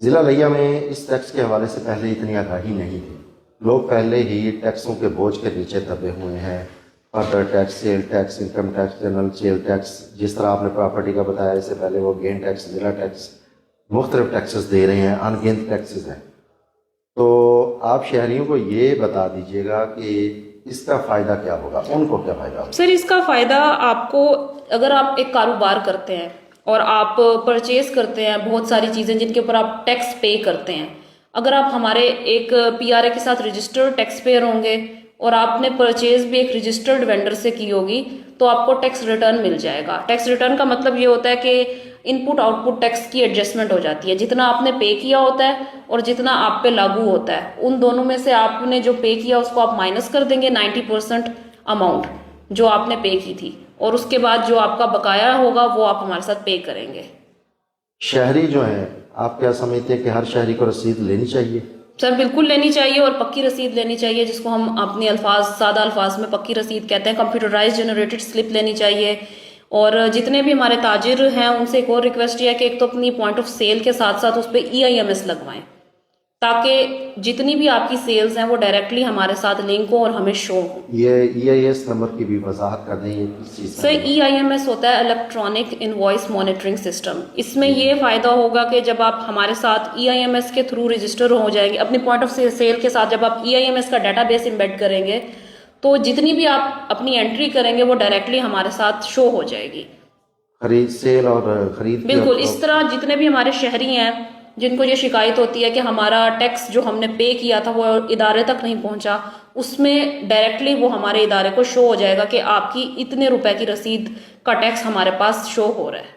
ज़िला लिया में इस टैक्स के हवाले से पहले इतनी आगाही नहीं थी। लोग पहले ही टैक्सों के बोझ के नीचे दबे हुए हैं। Further tax, sale tax, income tax, general sale tax, जिस तरह आपने प्रॉपर्टी का बताया, इससे पहले वो गेन टैक्स, ज़िला टैक्स, मुख्तलिफ टैक्सेस दे रहे हैं, अनगिनत टैक्सेस हैं। तो आप शहरियों को ये बता दीजिएगा कि इसका फ़ायदा क्या होगा, उनको क्या फ़ायदा होगा? सर, इसका फ़ायदा आपको, अगर आप एक कारोबार करते हैं और आप परचेज करते हैं बहुत सारी चीज़ें जिनके ऊपर आप टैक्स पे करते हैं, अगर आप हमारे एक पीआरए के साथ रजिस्टर्ड टैक्स पेयर होंगे और आपने परचेज भी एक रजिस्टर्ड वेंडर से की होगी, तो आपको टैक्स रिटर्न मिल जाएगा। टैक्स रिटर्न का मतलब ये होता है कि इनपुट आउटपुट टैक्स की एडजस्टमेंट हो जाती है। जितना आपने पे किया होता है और जितना आप पे लागू होता है, उन दोनों में से आपने जो पे किया उसको आप माइनस कर देंगे 90% अमाउंट जो आपने पे की थी, और उसके बाद जो आपका बकाया होगा वो आप हमारे साथ पे करेंगे। शहरी जो हैं, आप क्या समझते हैं कि हर शहरी को रसीद लेनी चाहिए? सर, बिल्कुल लेनी चाहिए, और पक्की रसीद लेनी चाहिए, जिसको हम अपने सादा अल्फाज में पक्की रसीद कहते हैं। कंप्यूटराइज जनरेटेड स्लिप लेनी चाहिए। और जितने भी हमारे ताजिर हैं उनसे एक और रिक्वेस्ट ये है कि एक तो अपनी पॉइंट ऑफ सेल के साथ साथ उस पर EIMS लगवाएं, ताकि जितनी भी आपकी सेल्स हैं वो डायरेक्टली हमारे साथ लिंक हो और हमें शो हो। ये EIS नंबर की भी वजाहत कर दें, ये किस चीज़ का? सर, EIMS होता है इलेक्ट्रॉनिक इनवॉइस मॉनिटरिंग सिस्टम। इसमें ये फ़ायदा होगा कि जब आप हमारे साथ EIMS के थ्रू रजिस्टर हो जाएंगे, अपनी पॉइंट ऑफ सेल के साथ जब आप EIMS का डाटाबेस एम्बेड करेंगे, तो जितनी भी आप अपनी एंट्री करेंगे वो डायरेक्टली हमारे साथ शो हो जाएगी। खरीद, सेल और खरीद, बिल्कुल। इस तरह जितने भी हमारे शहरी हैं जिनको ये शिकायत होती है कि हमारा टैक्स जो हमने पे किया था वो इदारे तक नहीं पहुंचा, उसमें डायरेक्टली वो हमारे इदारे को शो हो जाएगा कि आपकी इतने रुपए की रसीद का टैक्स हमारे पास शो हो रहा है।